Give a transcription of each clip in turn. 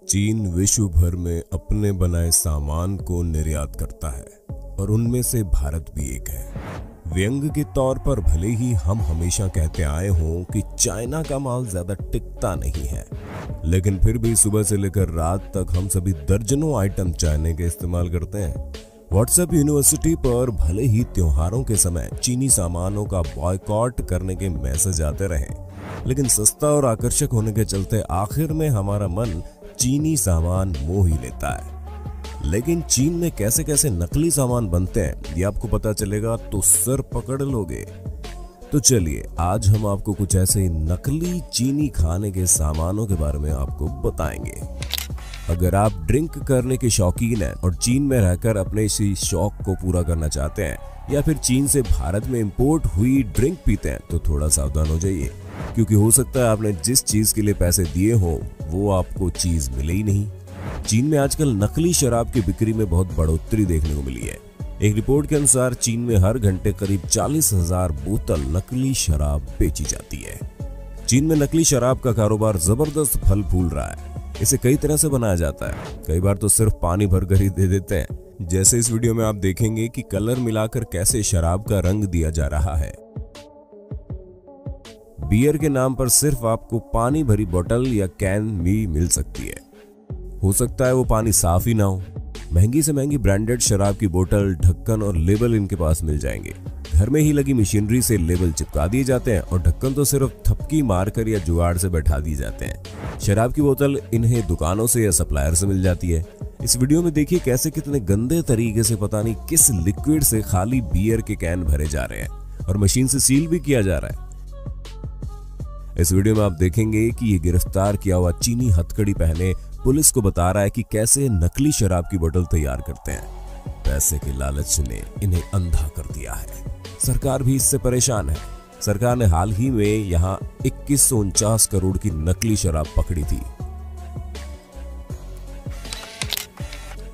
चीन विश्व भर में अपने बनाए सामान को निर्यात करता है और उनमें से भारत भी एक है। व्यंग के तौर पर भले ही हम हमेशा कहते आए हों कि चाइना का माल ज्यादा टिकता नहीं है, लेकिन फिर भी सुबह से लेकर रात तक हम सभी दर्जनों आइटम चाइना के इस्तेमाल करते हैं। व्हाट्सएप यूनिवर्सिटी पर भले ही त्योहारों के समय चीनी सामानों का बॉयकॉट करने के मैसेज आते रहे, लेकिन सस्ता और आकर्षक होने के चलते आखिर में हमारा मन चीनी सामान मोह ही लेता है। लेकिन चीन में कैसे कैसे नकली सामान बनते हैं ये आपको पता चलेगा तो सर पकड़ लोगे। तो चलिए आज हम आपको कुछ ऐसे नकली चीनी खाने के सामानों के बारे में आपको बताएंगे। अगर आप ड्रिंक करने के शौकीन हैं और चीन में रहकर अपने इसी शौक को पूरा करना चाहते हैं, या फिर चीन से भारत में इंपोर्ट हुई ड्रिंक पीते हैं, तो थोड़ा सावधान हो जाइए, क्योंकि हो सकता है आपने जिस चीज के लिए पैसे दिए हो वो आपको चीज मिले ही नहीं। चीन में आजकल नकली शराब की बिक्री में बहुत बढ़ोतरी देखने को मिली है। एक रिपोर्ट के अनुसार चीन में हर घंटे करीब 40,000 बोतल नकली शराब बेची जाती है। चीन में नकली शराब का कारोबार जबरदस्त फल फूल रहा है। इसे कई तरह से बनाया जाता है, कई बार तो सिर्फ पानी भरकर ही दे देते हैं। जैसे इस वीडियो में आप देखेंगे कि कलर मिलाकर कैसे शराब का रंग दिया जा रहा है। बियर के नाम पर सिर्फ आपको पानी भरी बोतल या कैन भी मिल सकती है। हो सकता है वो पानी साफ ही ना हो। महंगी से महंगी ब्रांडेड शराब की बोतल, ढक्कन और लेबल इनके पास मिल जाएंगे। घर में ही लगी मशीनरी से लेबल चिपका दिए जाते हैं और ढक्कन तो सिर्फ थपकी मारकर या जुगाड़ से बैठा दिए जाते हैं। शराब की बोतल इन्हें दुकानों से या सप्लायर से मिल जाती है। इस वीडियो में देखिए कैसे कितने गंदे तरीके से पता नहीं किस लिक्विड से खाली बियर के कैन भरे जा रहे हैं और मशीन से सील भी किया जा रहा है। इस वीडियो में आप देखेंगे कि ये गिरफ्तार किया हुआ चीनी हथकड़ी पहने पुलिस को बता रहा है कि कैसे नकली शराब की बोतल तैयार करते हैं। पैसे के लालच ने इन्हें अंधा कर दिया है। सरकार भी इससे परेशान है। सरकार ने हाल ही में यहाँ 2149 करोड़ की नकली शराब पकड़ी थी।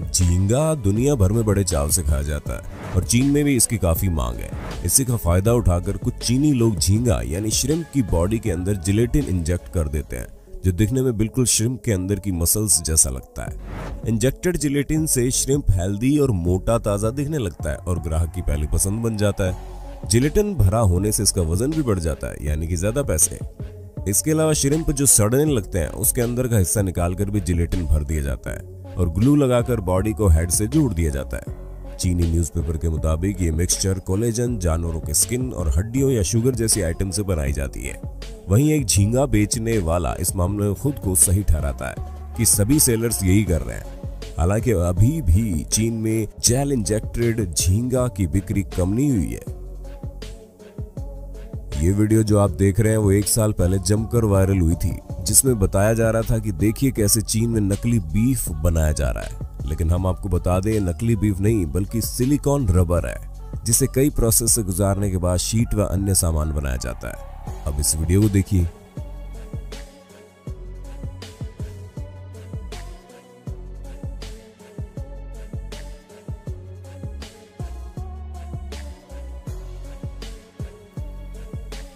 झींगा दुनिया भर में बड़े चाव से खाया जाता है और चीन में भी इसकी काफी मांग है। इसी का फायदा उठाकर कुछ चीनी लोग झींगा यानी श्रिम्प की बॉडी के अंदर जिलेटिन इंजेक्ट कर देते हैं, जो दिखने में बिल्कुल श्रिम्प के अंदर की मसल्स जैसा लगता है। इंजेक्टेड जिलेटिन से श्रिम्प हेल्दी और मोटा ताजा दिखने लगता है और ग्राहक की पहली पसंद बन जाता है। जिलेटिन भरा होने से इसका वजन भी बढ़ जाता है, यानी कि ज्यादा पैसे। इसके अलावा श्रिम्प जो सड़ने लगते हैं उसके अंदर का हिस्सा निकालकर भी जिलेटिन भर दिया जाता है और ग्लू लगाकर बॉडी को हेड से जोड़ दिया जाता है। चीनी न्यूज़पेपर के मुताबिक ये मिक्सचर कोलेजन, जानवरों के स्किन और हड्डियों या शुगर जैसी आइटम से बनाई जाती है। वहीं एक झींगा बेचने वाला इस मामले में खुद को सही ठहराता है कि सभी सेलर्स यही कर रहे हैं। हालांकि अभी भी चीन में जेल इंजेक्टेड झींगा की बिक्री कम नहीं हुई है। ये वीडियो जो आप देख रहे हैं वो 1 साल पहले जमकर वायरल हुई थी, जिसमें बताया जा रहा था कि देखिए कैसे चीन में नकली बीफ बनाया जा रहा है। लेकिन हम आपको बता दें, नकली बीफ नहीं बल्कि सिलिकॉन रबर है, जिसे कई प्रोसेस से गुजारने के बाद शीट व अन्य सामान बनाया जाता है। अब इस वीडियो को देखिए।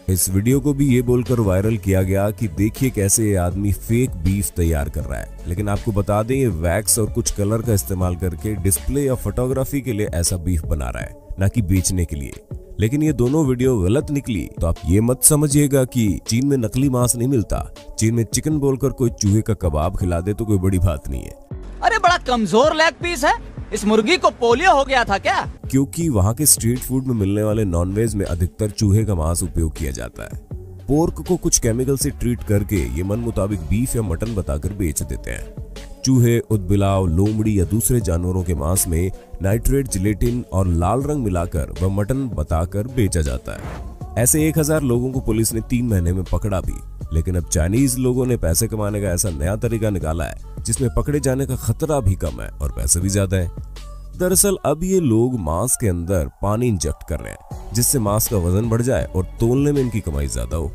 इस वीडियो को भी ये बोलकर वायरल किया गया कि देखिए कैसे ये आदमी फेक बीफ तैयार कर रहा है। लेकिन आपको बता दें, ये वैक्स और कुछ कलर का इस्तेमाल करके डिस्प्ले या फोटोग्राफी के लिए ऐसा बीफ बना रहा है, ना कि बेचने के लिए। लेकिन ये दोनों वीडियो गलत निकली तो आप ये मत समझिएगा कि चीन में नकली मांस नहीं मिलता। चीन में चिकन बोलकर कोई चूहे का कबाब खिला दे तो कोई बड़ी बात नहीं है। अरे बड़ा कमजोर लेग पीस है, इस मुर्गी को पोलियो हो गया था क्या? क्योंकि वहाँ के स्ट्रीट फूड में मिलने वाले नॉनवेज में अधिकतर चूहे का मांस उपयोग किया जाता है। पोर्क को कुछ केमिकल से ट्रीट करके ये मन मुताबिक बीफ या मटन बताकर बेच देते हैं। चूहे, उदबिलाव, लोमड़ी या दूसरे जानवरों के मांस में नाइट्रेट, जिलेटिन और लाल रंग मिलाकर वह मटन बताकर बेचा जाता है। ऐसे 1000 लोगों को पुलिस ने 3 महीने में पकड़ा भी। लेकिन अब चाइनीज लोगों ने पैसे कमाने का ऐसा नया तरीका निकाला है जिसमें पकड़े जाने का खतरा भी कम है और पैसे भी ज्यादा है। दरअसल अब ये लोग मांस के अंदर पानी इंजेक्ट कर रहे हैं, जिससे मांस का वजन बढ़ जाए और तोलने में इनकी कमाई ज्यादा हो।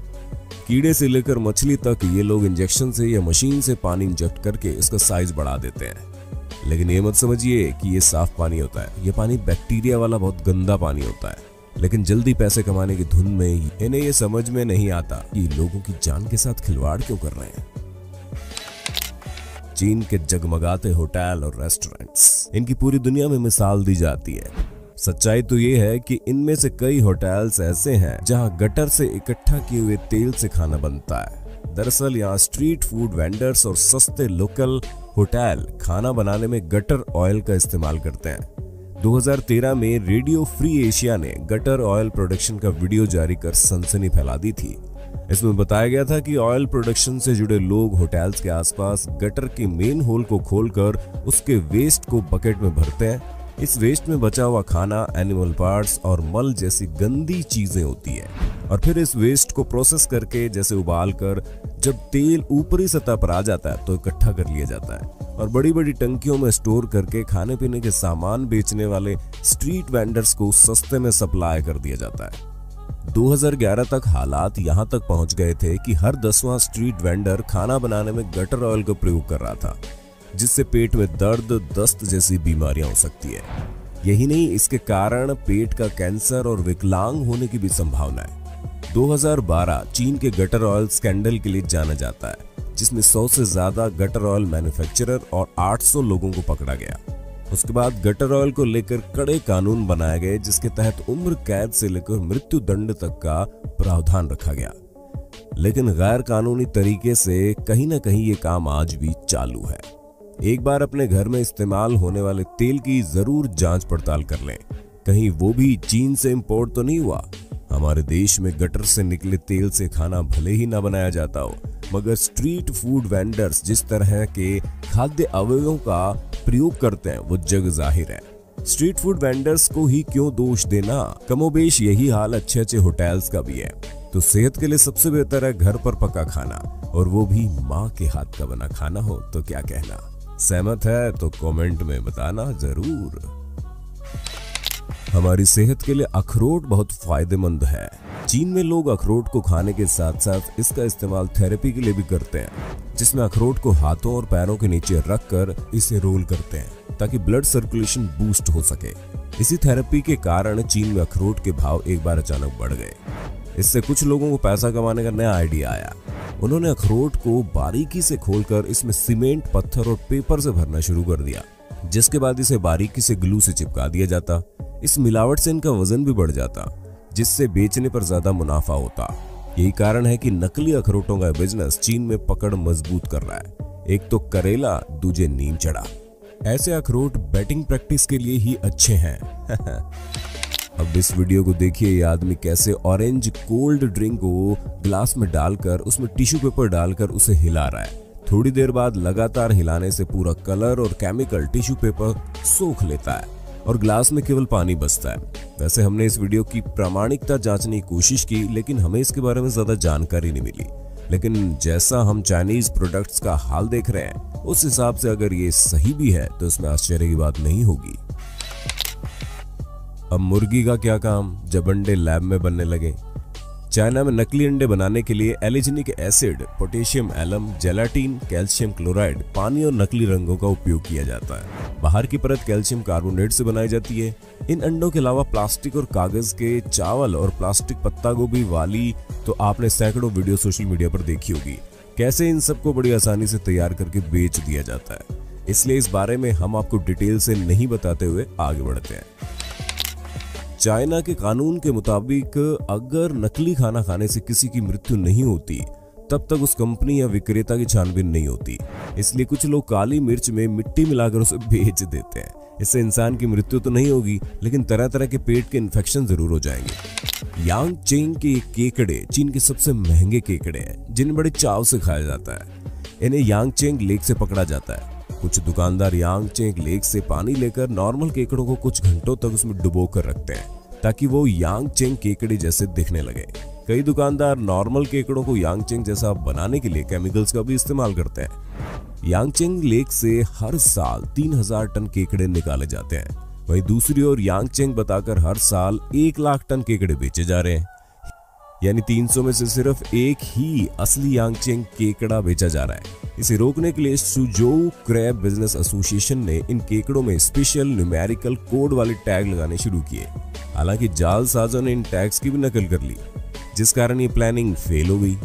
कीड़े से लेकर मछली तक ये लोग इंजेक्शन से या मशीन से पानी इंजेक्ट करके इसका साइज बढ़ा देते हैं। लेकिन ये मत समझिए कि ये साफ पानी होता है। ये पानी बैक्टीरिया वाला बहुत गंदा पानी होता है। लेकिन जल्दी पैसे कमाने की धुन में इन्हें ये समझ में नहीं आता कि लोगों की जान के साथ खिलवाड़ क्यों कर रहे हैं। चीन के जगमगाते होटल और रेस्टोरेंट्स, इनकी पूरी दुनिया में मिसाल दी जाती है। सच्चाई तो ये है कि इनमें से कई होटल्स ऐसे हैं जहां गटर से इकट्ठा किए हुए तेल से खाना बनता है। दरअसल यहाँ स्ट्रीट फूड वेंडर्स और सस्ते लोकल होटल खाना बनाने में गटर ऑयल का इस्तेमाल करते हैं। 2013 में रेडियो फ्री एशिया ने गटर ऑयल प्रोडक्शन का वीडियो जारी कर सनसनी फैला दी थी। इसमें बताया गया था कि ऑयल प्रोडक्शन से जुड़े लोग होटल्स के आसपास गटर के मेन होल को खोलकर उसके वेस्ट को बकेट में भरते हैं। इस वेस्ट में बचा हुआ खाना, एनिमल पार्ट्स और मल जैसी गंदी चीजें होती है और फिर इस वेस्ट को प्रोसेस करके जैसे उबाल कर जब तेल ऊपरी सतह पर आ जाता है तो इकट्ठा कर लिया जाता है और बड़ी बड़ी टंकियों में स्टोर करके खाने पीने के सामान बेचने वाले स्ट्रीट वेंडर्स को सस्ते में सप्लाई कर दिया जाता है। 2011 तक हालात यहां तक पहुंच गए थे कि हर 10वां स्ट्रीट वेंडर खाना बनाने में गटर ऑयल का प्रयोग कर रहा था, जिससे पेट में दर्द, दस्त जैसी बीमारियां हो सकती है। यही नहीं, इसके कारण पेट का कैंसर और विकलांग होने की भी संभावना है। 2012 चीन के गटर ऑयल स्कैंडल के लिए जाना जाता है, जिसमें 100 से ज्यादा गटर ऑयल मैन्युफैक्चरर और 800 लोगों को पकड़ा गया। उसके बाद गटर ऑयल को लेकर कड़े कानून बनाए गए, जिसके तहत उम्र कैद से लेकर मृत्यु दंड तक का प्रावधान रखा गया। लेकिन गैर कानूनी तरीके से कहीं ना कहीं ये काम आज भी चालू है। एक बार अपने घर में इस्तेमाल होने वाले तेल की जरूर जांच पड़ताल कर लें, कहीं वो भी चीन से इंपोर्ट तो नहीं हुआ। हमारे देश में गटर से निकले तेल से खाना भले ही ना बनाया जाता हो, मगर स्ट्रीट फूड वेंडर्स जिस तरह के खाद्य अवयवों का प्रयोग करते हैं वो जग जाहिर है। स्ट्रीट फूड वेंडर्स को ही क्यों दोष देना, कमोबेश यही हाल अच्छे अच्छे होटल्स का भी है। तो सेहत के लिए सबसे बेहतर है घर पर पका खाना, और वो भी माँ के हाथ का बना खाना हो। तो क्या कहना, सहमत है तो कमेंट में बताना जरूर। हमारी सेहत के लिए अखरोट बहुत फायदेमंद है। चीन में लोग अखरोट को खाने के साथ साथ इसका इस्तेमाल थेरेपी के लिए भी करते हैं, जिसमें अखरोट को हाथों और पैरों के नीचे रखकर इसे रोल करते हैं ताकि ब्लड सर्कुलेशन बूस्ट हो सके। इसी थेरेपी के कारण चीन में अखरोट के भाव एक बार अचानक बढ़ गए। इससे कुछ लोगों को पैसा कमाने का नया आइडिया आया। उन्होंने अखरोट को बारीकी से खोलकर इसमें सीमेंट, पत्थर और पेपर से भरना शुरू कर दिया, जिसके बाद इसे बारीकी से ग्लू से चिपका दिया जाता। इस मिलावट से इनका वजन भी बढ़ जाता, जिससे बेचने पर ज्यादा मुनाफा होता। यही कारण है कि नकली अखरोटों का बिजनेस चीन में पकड़ मजबूत कर रहा है। एक तो करेला, दूजे नीम चढ़ा। ऐसे अखरोट बैटिंग प्रैक्टिस के लिए ही अच्छे हैं। अब इस वीडियो को देखिए, ये आदमी कैसे ऑरेंज कोल्ड ड्रिंक को ग्लास में डालकर उसमें टिश्यू पेपर डालकर उसे हिला रहा है। थोड़ी देर बाद लगातार हिलाने से पूरा कलर और केमिकल टिश्यू पेपर सोख लेता है और ग्लास में केवल पानी बचता है। वैसे हमने इस वीडियो की प्रामाणिकता जांचने की कोशिश की, लेकिन हमें इसके बारे में ज्यादा जानकारी नहीं मिली। लेकिन जैसा हम चाइनीज प्रोडक्ट्स का हाल देख रहे हैं, उस हिसाब से अगर ये सही भी है तो इसमें आश्चर्य की बात नहीं होगी। अब मुर्गी का क्या काम जब अंडे लैब में बनने लगे। चाइना में नकली अंडे बनाने के लिए alginic acid, potassium alum, gelatin, calcium chloride, पानी और नकली रंगों का उपयोग किया जाता है। बाहर की परत कैल्शियम कार्बोनेट से बनाई जाती है। इन अंडों के अलावा प्लास्टिक और कागज के चावल और प्लास्टिक पत्ता गोभी वाली तो आपने सैकड़ों वीडियो सोशल मीडिया पर देखी होगी, कैसे इन सबको बड़ी आसानी से तैयार करके बेच दिया जाता है। इसलिए इस बारे में हम आपको डिटेल से नहीं बताते हुए आगे बढ़ते हैं। चाइना के कानून के मुताबिक अगर नकली खाना खाने से किसी की मृत्यु नहीं होती, तब तक उस कंपनी या विक्रेता की छानबीन नहीं होती। इसलिए कुछ लोग काली मिर्च में मिट्टी मिलाकर उसे बेच देते हैं। इससे इंसान की मृत्यु तो नहीं होगी, लेकिन तरह तरह के पेट के इन्फेक्शन जरूर हो जाएंगे। यांगचेंग के केकड़े चीन के सबसे महंगे केकड़े हैं, जिन्हें बड़े चाव से खाया जाता है। इन्हें यांगचेंग लेक से पकड़ा जाता है। कुछ दुकानदार यांगचेंग लेक से पानी लेकर नॉर्मल केकड़ों को कुछ घंटों तक उसमें डुबो कर रखते हैं, ताकि वो यांगचेंग केकड़े जैसे दिखने लगे। कई दुकानदार नॉर्मल केकड़ों को यांगचेंग जैसा बनाने के लिए केमिकल्स का भी इस्तेमाल करते हैं। यांगचेंग लेक से हर साल 3000 टन केकड़े निकाले जाते हैं। वहीं दूसरी ओर यांगचेंग बताकर हर साल 1 लाख टन केकड़े बेचे जा रहे हैं। यानी 300 में से सिर्फ एक ही असली यांगचेंग केकड़ा बेचा जा रहा है। इसे रोकने के लिए सुजोऊ क्रैब बिजनेस एसोसिएशन ने इन केकड़ों में स्पेशल न्यूमेरिकल कोड वाले टैग लगाने शुरू किए। हालांकि जालसाजों ने इन टैग्स की भी नकल कर ली, जिस कारण ये प्लानिंग फेल हो गई।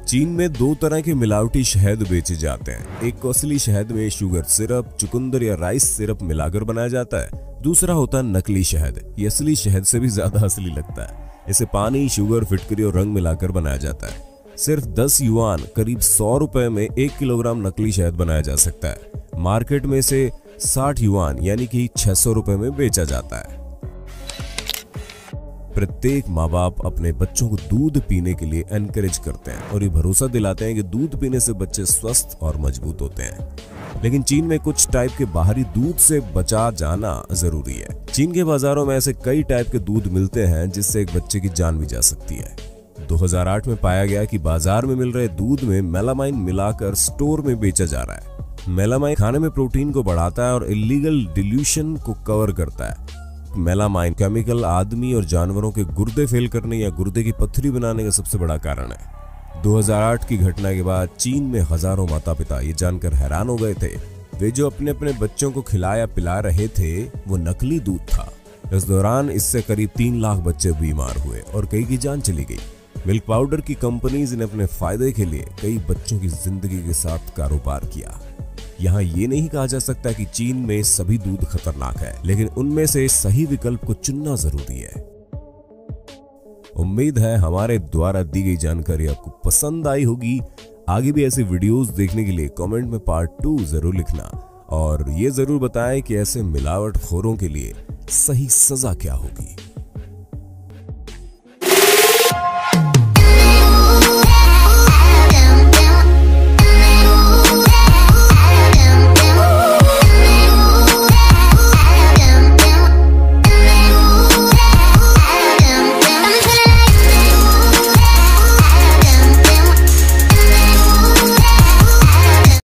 चीन में 2 तरह के मिलावटी शहद बेचे जाते हैं। एक को असली शहद में शुगर सिरप, चुकंदर या राइस सिरप मिलाकर बनाया जाता है। दूसरा होता है नकली शहद। ये असली शहद से भी ज्यादा असली लगता है। इसे पानी, शुगर, फिटकरी और रंग मिलाकर बनाया जाता है। सिर्फ 10 युआन करीब 100 रुपए में 1 किलोग्राम नकली शहद बनाया जा सकता है। मार्केट में से 60 युआन यानी कि 600 रुपए में बेचा जाता है। प्रत्येक माँ बाप अपने बच्चों को दूध पीने के लिए एनकरेज करते हैं और ये भरोसा दिलाते हैं कि दूध पीने से बच्चे स्वस्थ और मजबूत होते हैं। लेकिन चीन में कुछ टाइप के बाहरी दूध से बचा जाना जरूरी है। चीन के बाजारों में ऐसे कई टाइप के दूध मिलते हैं जिससे एक बच्चे की जान भी जा सकती है। 2008 में पाया गया कि बाजार में मिल रहे दूध में मेलामाइन मिलाकर स्टोर में बेचा जा रहा है। मेलामाइन खाने में प्रोटीन को बढ़ाता है और इलीगल डिल्यूशन को कवर करता है। मेलामाइन केमिकल आदमी और जानवरों के गुर्दे फेल करने या गुर्दे की पत्थरी बनाने का सबसे बड़ा कारण है। 2008 की घटना के बाद चीन में हजारों माता पिता ये जानकर हैरान हो गए थे। वे जो अपने अपने बच्चों को खिलाया पिला रहे थे वो नकली दूध था। इस दौरान इससे करीब 3 लाख बच्चे बीमार हुए और कई की जान चली गई। मिल्क पाउडर की कंपनीज ने अपने फायदे के लिए कई बच्चों की जिंदगी के साथ कारोबार किया। यहाँ ये नहीं कहा जा सकता कि चीन में सभी दूध खतरनाक है, लेकिन उनमें से सही विकल्प को चुनना जरूरी है। उम्मीद है हमारे द्वारा दी गई जानकारी आपको पसंद आई होगी। आगे भी ऐसे वीडियोस देखने के लिए कमेंट में पार्ट 2 जरूर लिखना और ये जरूर बताएं कि ऐसे मिलावटखोरों के लिए सही सजा क्या होगी।